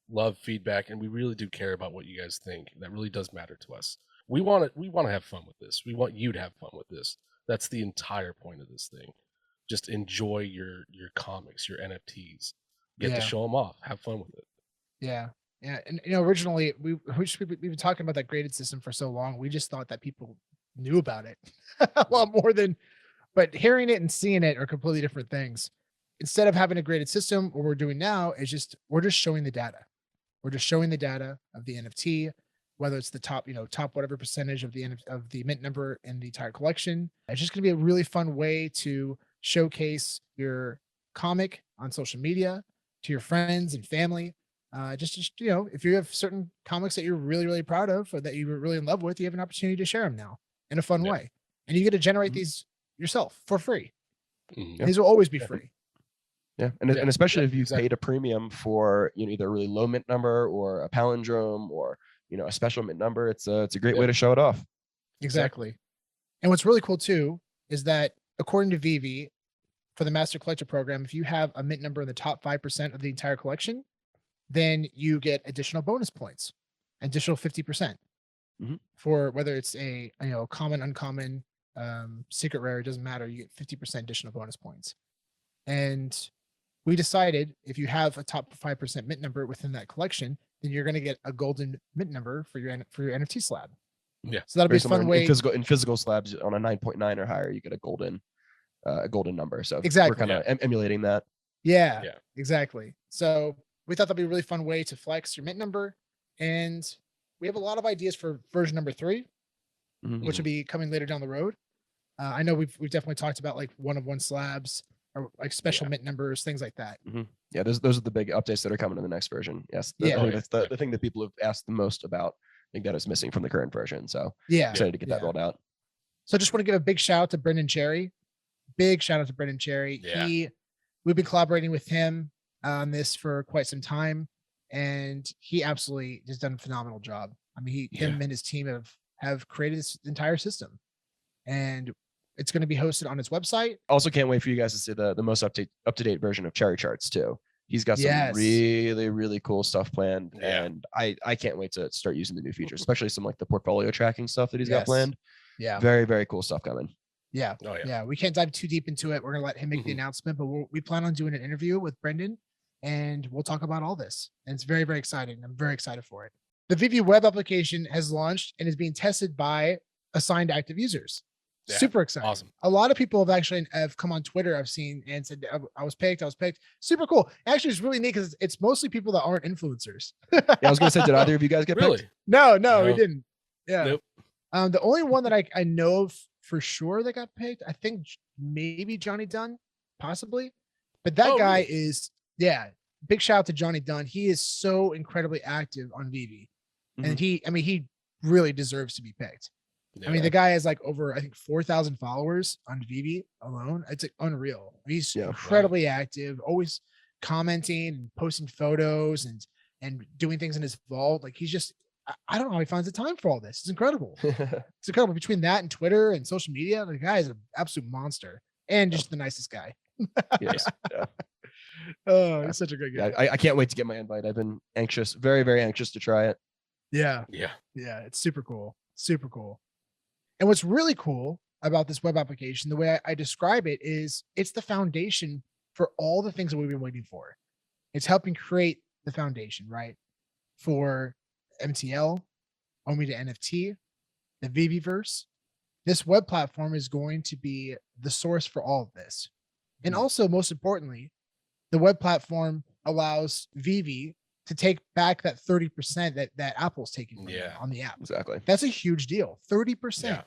love feedback, and we really do care about what you guys think. That really does matter to us. We want to have fun with this. We want you to have fun with this. That's the entire point of this thing. Just enjoy your comics, your NFTs. Get to show them off. Have fun with it.
Yeah. And originally we've been talking about that graded system for so long. We just thought that people knew about it a lot more but hearing it and seeing it are completely different things. Instead of having a graded system, what we're doing now is we're just showing the data. We're just showing the data of the NFT, whether it's the top whatever percentage of the mint number in the entire collection. It's just going to be a really fun way to showcase your comic on social media to your friends and family. Just if you have certain comics that you're really, really proud of or that you were really in love with, you have an opportunity to share them now in a fun way. And you get to generate these yourself for free. These will always be free.
Yeah. And especially if you've paid a premium for either a really low mint number or a palindrome or a special mint number, it's a great way to show it off.
Exactly. And what's really cool too is that according to VeVe, for the Master Collector program, if you have a mint number in the top 5% of the entire collection, then you get additional bonus points, additional 50% for whether it's a common, uncommon, secret rare, it doesn't matter. You get 50% additional bonus points. And we decided if you have a top 5% mint number within that collection, then you're going to get a golden mint number for your NFT slab.
Yeah.
So that'll be a fun way.
In physical slabs on a 9.9 or higher, you get a golden number. So
exactly.
we're kind of emulating that.
Yeah, exactly. So we thought that'd be a really fun way to flex your mint number. And we have a lot of ideas for version number 3, which will be coming later down the road. I know we've definitely talked about like 1-of-1 slabs or like special mint numbers, things like that.
Yeah, those are the big updates that are coming in the next version. Yes. I think that's the thing that people have asked the most about. I think that is missing from the current version. So excited to get that rolled out.
So I just want to give a big shout out to Brendan Cherry. Big shout out to Brendan Cherry.
Yeah.
We've been collaborating with him on this for quite some time, and he absolutely has done a phenomenal job. I mean, him and his team have created this entire system, and it's going to be hosted on his website.
Also, can't wait for you guys to see the most up to date version of Cherry Charts too. He's got some
Yes.
really, really cool stuff planned.
Yeah.
And I can't wait to start using the new features, especially some like the portfolio tracking stuff that he's got
Yes.
planned.
Yeah.
Very, very cool stuff coming.
Yeah.
Oh yeah.
Yeah. We can't dive too deep into it. We're going to let him make the
Mhm.
announcement, but we plan on doing an interview with Brendan and we'll talk about all this. And it's very, very exciting. I'm very excited for it. The VeVe Web application has launched and is being tested by assigned active users.
Yeah,
Super exciting.
awesome.
A lot of people have come on Twitter, I've seen, and said, I was picked. Super cool. Actually, it's really neat because it's mostly people that aren't influencers.
Yeah, I was gonna say, did either of you guys get
Really?
picked?
No, we
No.
didn't. Yeah.
Nope.
The only one that I know of for sure that got picked, I think maybe Johnny Dunn, possibly. But that
Oh,
guy
really?
is, yeah, big shout out to Johnny Dunn. He is so incredibly active on VeVe. And he really deserves to be picked. I mean,
Yeah.
the guy has like over, I think, 4,000 followers on VeVe alone. It's like unreal. He's incredibly active, always commenting and posting photos and doing things in his vault. Like he's just, I don't know how he finds the time for all this. It's incredible. It's incredible. Between that and Twitter and social media, the guy is an absolute monster and just the nicest guy.
Yes. Yeah.
Oh, he's such a good guy.
Yeah, I can't wait to get my invite. I've been anxious, very, very anxious to try it.
Yeah.
Yeah.
Yeah. It's super cool. Super cool. And what's really cool about this web application, the way I describe it is it's the foundation for all the things that we've been waiting for. It's helping create the foundation, right? For MTL, Omi to NFT, the VeVeverse. This web platform is going to be the source for all of this. And also, most importantly, the web platform allows VeVe to take back that 30% that Apple's taking from them on the app.
Exactly.
That's a huge deal. 30%
Yeah.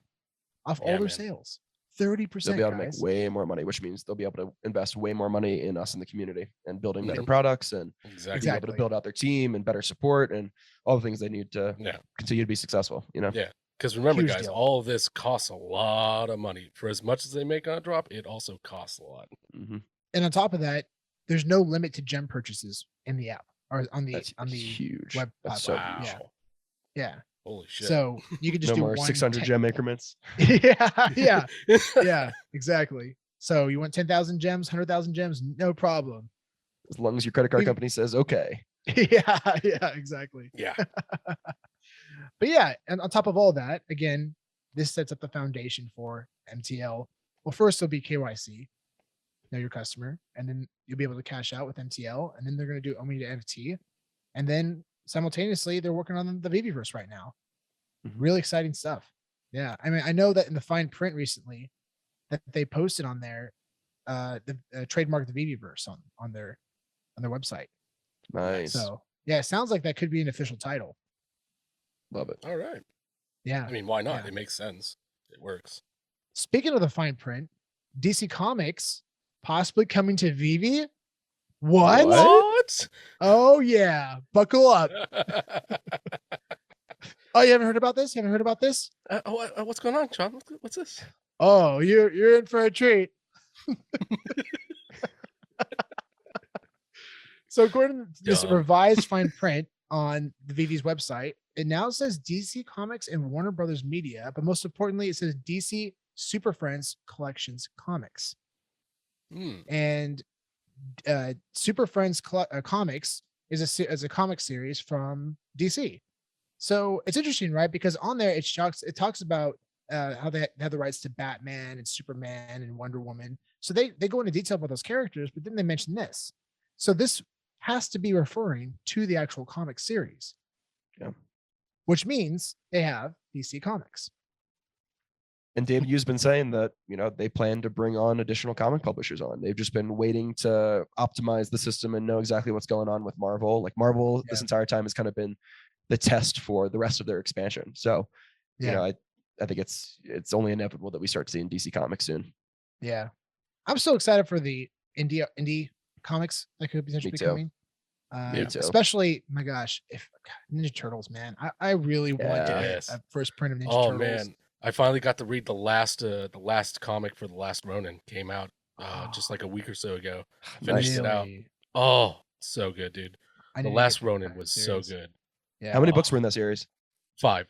off all
Yeah,
their
man.
sales. 30%.
They'll be able to
guys.
make way more money, which means they'll be able to invest way more money in us in the community and building better
Mhm.
products and
Exactly.
being able to build out their team and better support and all the things they need to
Yeah.
continue to be successful. You know.
Yeah. Because remember,
Huge
guys,
deal.
all of this costs a lot of money. For as much as they make on a drop, it also costs a lot.
Mhm.
And on top of that, there's no limit to gem purchases in the app or on the
That's huge.
web
That's so
platform.
huge.
Wow.
Yeah.
Holy shit.
So you could just
No
do
more
one
600 gem increments.
yeah. Yeah. Exactly. So you want 10,000 gems, 100,000 gems, no problem.
As long as your credit card
We-
company says okay.
Yeah. Yeah. Exactly.
Yeah.
But yeah, and on top of all that, again, this sets up the foundation for MTL. Well, first it'll be KYC, know your customer, and then you'll be able to cash out with MTL, and then they're going to do Omi to NFT, and then simultaneously they're working on the VeVeverse right now.
Mhm.
Really exciting stuff. Yeah, I mean, I know that in the fine print recently that they posted on there, the trademark the VeVeverse on their website.
Nice.
So yeah, it sounds like that could be an official title.
Love it.
All right.
Yeah.
I mean, why not?
Yeah.
It makes sense. It works.
Speaking of the fine print, DC Comics possibly coming to VeVe. What?
What?
Oh yeah, buckle up. Oh, you haven't heard about this? You haven't heard about this?
What's going on, John? What's this?
Oh, you're in for a treat. So according to this
Dumb.
revised fine print on the VeVe's website, it now says DC Comics and Warner Brothers Media, but most importantly, it says DC Super Friends Collections Comics.
Hmm.
And Super Friends Comics is a comic series from DC. So it's interesting, right? Because on there it talks about how they have the rights to Batman and Superman and Wonder Woman. So they go into detail about those characters, but then they mention this. So this has to be referring to the actual comic series.
Yeah.
Which means they have DC Comics.
And David, you've been saying that, you know, they plan to bring on additional comic publishers on. They've just been waiting to optimize the system and know exactly what's going on with Marvel. Like Marvel this entire time has kind of been the test for the rest of their expansion. So, you know, I think it's only inevitable that we start seeing DC Comics soon.
Yeah. I'm so excited for the indie comics that could potentially be
too.
coming.
Me too.
Especially, my gosh, if Ninja Turtles, man, I really want to
Yes.
get a first print of Ninja
Oh
Turtles.
man, I finally got to read the last comic for The Last Ronin. Came out just like a week or so ago. Finished it out.
Really?
Oh, so good, dude.
I
The
need to
Last
get
Ronin
that
was
series.
so good.
Yeah.
How many books were in that series?
5.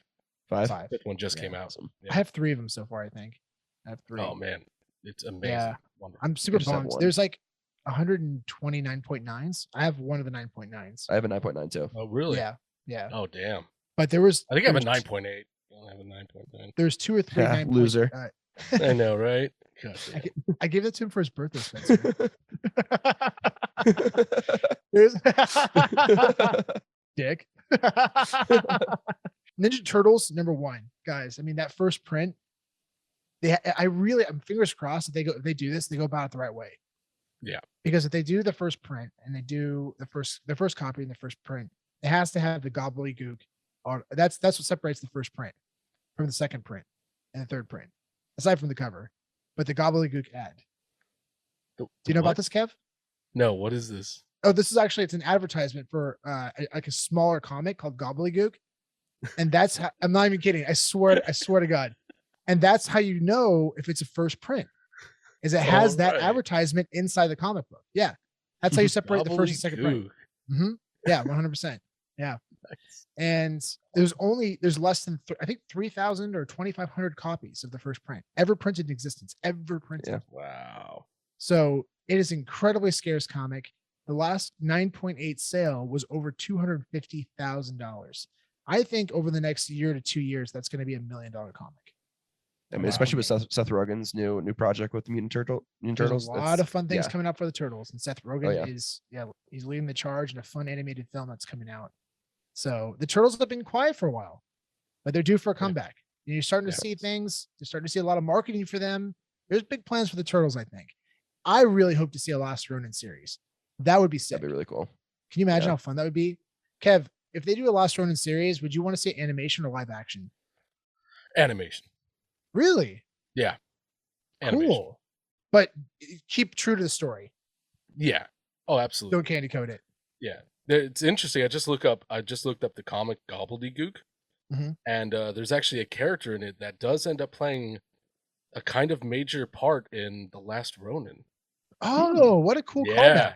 5?
Five.
Fifth one just
Yeah.
came out.
Awesome.
Yeah.
I have 3 of them so far, I think. I have 3.
Oh man, it's amazing.
Yeah.
Wonderful.
I'm super
just have
bummed.
one.
There's like 129.9s. I have one of the 9.9s.
I have a 9.9 too.
Oh, really?
Yeah.
Oh, damn.
But there was,
I think I have a
there was
9.8. I don't have a 9.9.
There's 2 or 3
Yeah,
9.
loser.
I know, right? God damn.
I gave that to him for his birthday, Spencer. There's Dick. Ninja Turtles #1, guys. I mean, that first print, I'm fingers crossed if they do this, they go about it the right way.
Yeah.
Because if they do the first print and they do the first copy and the first print, it has to have the gobbledygook. That's what separates the first print from the second print and the third print, aside from the cover. But the gobbledygook ad. Do you know about this, Kev?
No, what is this?
Oh, this is actually, it's an advertisement for like a smaller comic called Gobbledygook. And that's how, I'm not even kidding. I swear to God. And that's how you know if it's a first print, is it has that advertisement inside the comic book. Yeah. That's how you separate the first and second print. Mm-hmm. Yeah, 100%. Yeah.
Nice.
And there's less than, I think 3,000 or 2,500 copies of the first print ever printed in existence, ever printed.
Yeah.
Wow.
So it is incredibly scarce comic. The last 9.8 sale was over $250,000. I think over the next year to 2 years, that's going to be $1 million comic.
I mean, especially with Seth Rogen's new project with the Mutant Turtles.
There's a lot of fun things coming up for the Turtles, and Seth Rogen he's leading the charge in a fun animated film that's coming out. So the Turtles have been quiet for a while, but they're due for a comeback. And you're starting to see things. You're starting to see a lot of marketing for them. There's big plans for the Turtles, I think. I really hope to see a Last Ronin series. That would be sick.
That'd be really cool.
Can you imagine how fun that would be? Kev, if they do a Last Ronin series, would you want to see animation or live action?
Animation.
Really?
Yeah. Animation.
Cool. But keep true to the story.
Yeah. Oh, absolutely.
Don't candy coat it.
Yeah. It's interesting. I just looked up the comic Gobbledygook, and there's actually a character in it that does end up playing a kind of major part in The Last Ronin.
Oh, what a cool callback.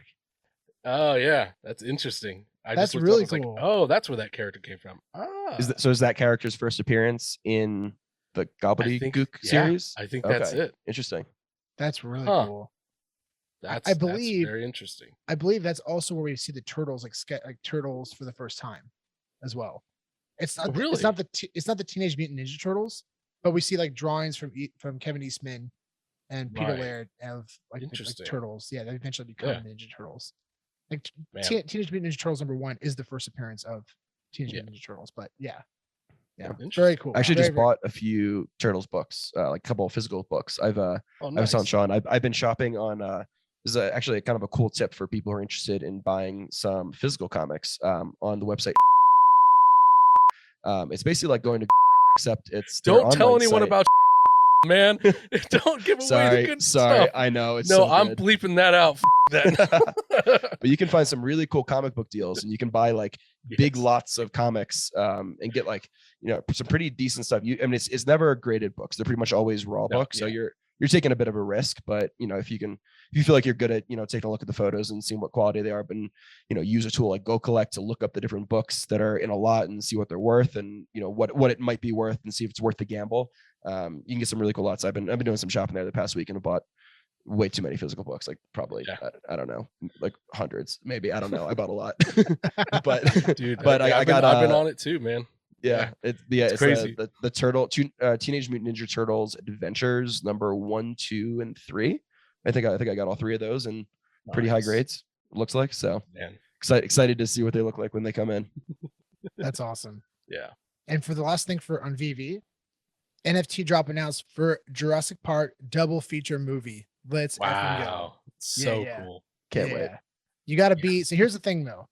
Oh, yeah. That's interesting.
That's really cool.
Like, oh, that's where that character came from. Ah.
Is that character's first appearance in the Gobbledygook series?
I think that's it.
Interesting.
That's really cool.
That's very interesting.
I believe that's also where we see the Turtles, like Turtles for the first time as well. It's not it's not the Teenage Mutant Ninja Turtles, but we see like drawings from Kevin Eastman and Peter Laird of like Turtles. Yeah, they eventually become Ninja Turtles. Like Teenage Mutant Ninja Turtles #1 is the first appearance of Teenage Mutant Ninja Turtles, but yeah, very cool.
I actually just bought a few Turtles books, like a couple of physical books. I was telling Sean, I've been shopping on. This is actually kind of a cool tip for people who are interested in buying some physical comics on the website. It's basically like going to, except it's
don't tell anyone about man. Don't give away the good stuff.
I know it's
I'm bleeping that out.
But you can find some really cool comic book deals, and you can buy like big lots of comics and get like some pretty decent stuff. I mean, it's never graded books. They're pretty much always raw books. So you're taking a bit of a risk, but if you feel like you're good at taking a look at the photos and seeing what quality they are, but use a tool like Go Collect to look up the different books that are in a lot and see what they're worth, and what it might be worth, and see if it's worth the gamble. You can get some really cool lots. I've been doing some shopping there the past week, and I bought way too many physical books, like probably I don't know, like hundreds, maybe. I don't know. I bought a lot, but
dude,
I've been
on it too, man.
It's
crazy.
The Teenage Mutant Ninja Turtles Adventures #1, 2, and 3. I think I got all 3 of those, and pretty high grades. Looks like so. Man, excited to see what they look like when they come in.
That's awesome.
Yeah.
And for the last thing on VeVe, NFT drop announced for Jurassic Park double feature movie. Let's effing go.
So cool.
Can't wait.
You got to be. So here's the thing though.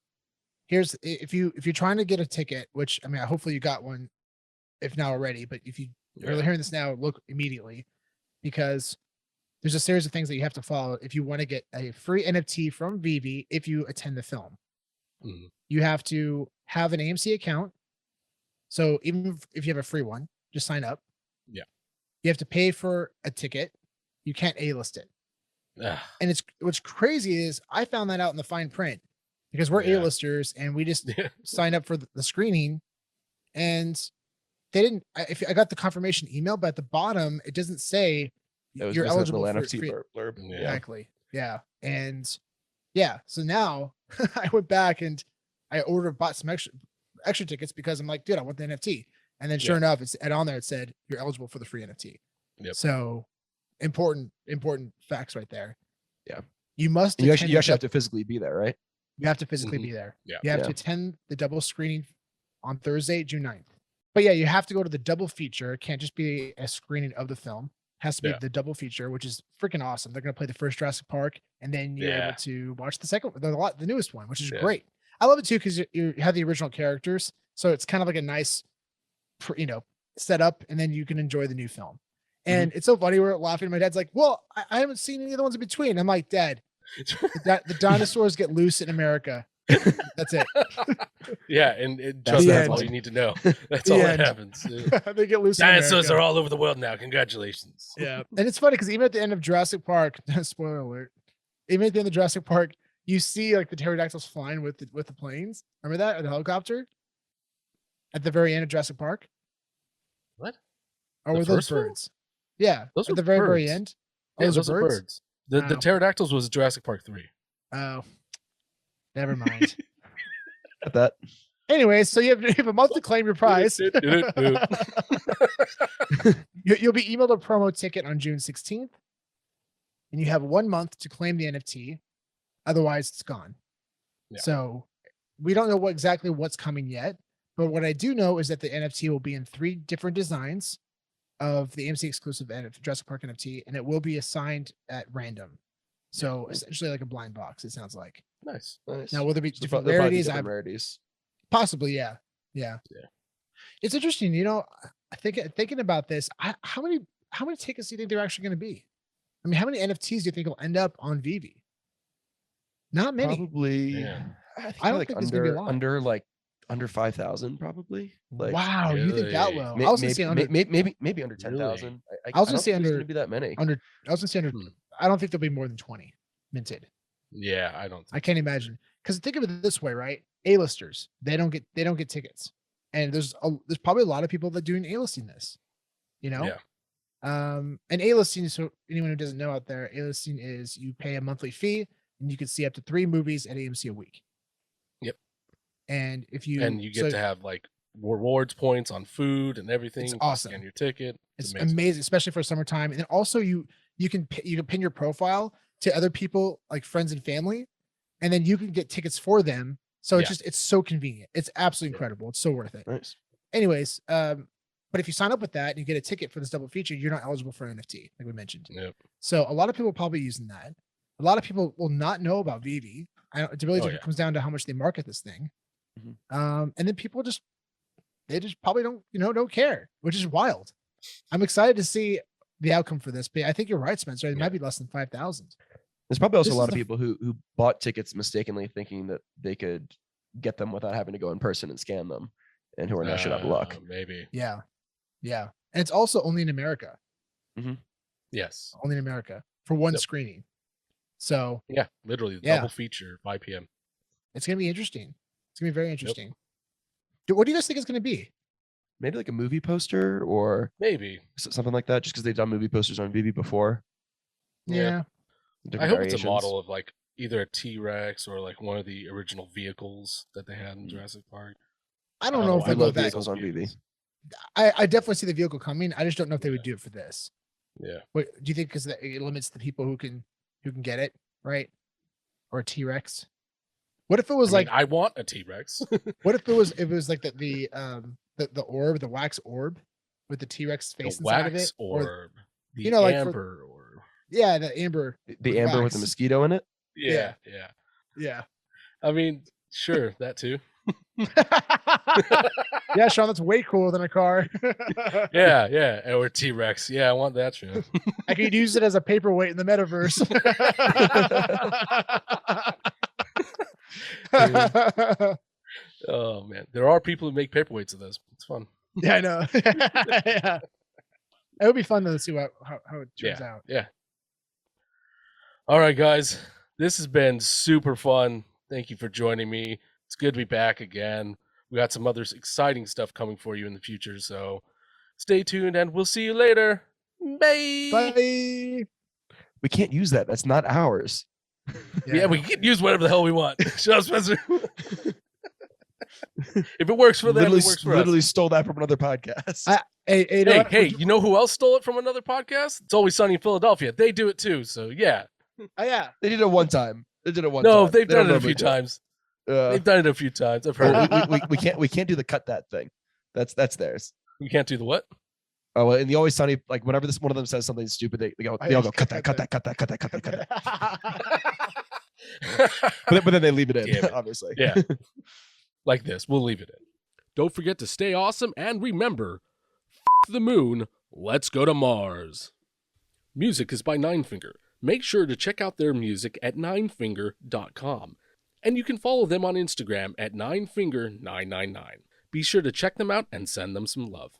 Here's if you're trying to get a ticket, which I mean, hopefully you got one, if not already. But if you're hearing this now, look immediately, because there's a series of things that you have to follow if you want to get a free NFT from VeVe. If you attend the film, you have to have an AMC account. So even if you have a free one, just sign up.
Yeah.
You have to pay for a ticket. You can't A-list it. And what's crazy is I found that out in the fine print, because we're A-listers and we just signed up for the screening, and they didn't. I got the confirmation email, but at the bottom it doesn't say you're eligible for
NFT
free.
blurb.
Exactly. Yeah. And Yeah. So now I went back and I bought some extra tickets because I'm like, dude, I want the NFT. And then sure enough, it's on there. It said you're eligible for the free NFT.
Yep.
So important facts right there.
Yeah.
You must.
You actually have to physically be there, right?
You have to physically be there.
Yeah.
You have to attend the double screening on Thursday, June 9th. But yeah, you have to go to the double feature. It can't just be a screening of the film. It has to be the double feature, which is freaking awesome. They're going to play the first Jurassic Park, and then you're able to watch the second, the newest one, which is great. I love it too because you have the original characters, so it's kind of like a nice, setup, and then you can enjoy the new film. And it's so funny. We're laughing. My dad's like, "Well, I haven't seen any of the ones in between." I'm like, "Dad, the dinosaurs get loose in America. That's it."
Yeah, and trust me, that's all you need to know. That's all that happens.
They get loose.
Dinosaurs are all over the world now. Congratulations.
Yeah, and it's funny because even at the end of Jurassic Park, spoiler alert, even at the end of Jurassic Park, you see like the pterodactyls flying with the planes. Remember that, or the helicopter? At the very end of Jurassic Park.
What?
Or were those birds? Yeah,
those
at the very end.
Yeah, those are birds. The pterodactyls was Jurassic Park 3.
Oh, never mind.
At that.
Anyway, so you have a month to claim your prize. You'll be emailed a promo ticket on June 16th, and you have 1 month to claim the NFT. Otherwise, it's gone. Yeah. So we don't know exactly what's coming yet, but what I do know is that the NFT will be in 3 different designs of the AMC exclusive Jurassic Park NFT, and it will be assigned at random. So essentially like a blind box, it sounds like.
Nice.
Now, will there be different rarities? Possibly, yeah. It's interesting, thinking about this. How many tickets do you think they're actually going to be? I mean, how many NFTs do you think will end up on VeVe? Not many.
Probably.
I don't think there's going to be a lot.
Under 5,000, probably.
Wow, you think that low?
I was gonna say under, maybe under 10,000.
I was gonna say under.
Going to be that many.
I was gonna say under. I don't think there'll be more than 20 minted.
Yeah, I don't.
I can't imagine, because think of it this way, right? A-listers, they don't get tickets, and there's probably a lot of people that doing A-listing this,
Yeah.
And A-listing, so anyone who doesn't know out there, A-listing is you pay a monthly fee and you can see up to 3 movies at AMC a week.
Yep.
And if you
get to have like rewards points on food and everything.
It's awesome.
And your ticket.
It's amazing, especially for summertime. And then also you can pin your profile to other people, like friends and family, and then you can get tickets for them. So it's so convenient. It's absolutely incredible. It's so worth it.
Nice.
Anyways, but if you sign up with that and you get a ticket for this double feature, you're not eligible for an NFT, like we mentioned.
Yep.
So a lot of people are probably using that. A lot of people will not know about VeVe. It really comes down to how much they market this thing. And then people just probably don't care, which is wild. I'm excited to see the outcome for this, but I think you're right, Spencer. It might be less than 5,000.
There's probably also a lot of people who bought tickets mistakenly thinking that they could get them without having to go in person and scan them, and who are now shit out of luck.
Maybe.
Yeah. And it's also only in America.
Yes.
Only in America for one screening. So
yeah, literally double feature, 5 p.m.
It's gonna be interesting. It's gonna be very interesting. What do you guys think it's gonna be?
Maybe like a movie poster, or
maybe
something like that, just because they've done movie posters on VeVe before.
Yeah.
I hope it's a model of like either a T-Rex or like one of the original vehicles that they had in Jurassic Park.
I don't know if
I love vehicles on VeVe.
I definitely see the vehicle coming. I just don't know if they would do it for this.
Yeah.
What do you think? Because it limits the people who can get it, right? Or a T-Rex. What if it was
I want a T-Rex.
What if it was like the orb, the wax orb with the T-Rex face inside of it?
Orb. The amber orb.
Yeah, the amber.
The amber with the mosquito in it?
Yeah.
I mean, sure, that too.
Yeah, Sean, that's way cooler than a car.
Yeah. Or T-Rex. Yeah, I want that, Sean.
I could use it as a paperweight in the metaverse.
Oh man, there are people who make paperweights of this. It's fun.
Yeah, I know. Yeah. It would be fun to see how it turns out.
Yeah. All right, guys. This has been super fun. Thank you for joining me. It's good to be back again. We got some other exciting stuff coming for you in the future, so stay tuned and we'll see you later. Bye.
Bye.
We can't use that. That's not ours.
Yeah, we can use whatever the hell we want. Shut up, Spencer. If it works for them, it works for us.
Literally stole that from another podcast.
Hey,
You know who else stole it from another podcast? It's Always Sunny in Philadelphia. They do it too. So yeah.
Oh yeah.
They did it one time.
No, they've done it a few times. They've done it a few times. I've heard.
We can't do the cut that thing. That's theirs.
We can't do the what?
Oh, well, in the Always Sunny, like whenever one of them says something stupid, they all go cut that. But then they leave it in, obviously.
Yeah. Like this. We'll leave it in. Don't forget to stay awesome and remember, f the moon, let's go to Mars. Music is by NineFinger. Make sure to check out their music at NineFinger.com. And you can follow them on Instagram at NineFinger999. Be sure to check them out and send them some love.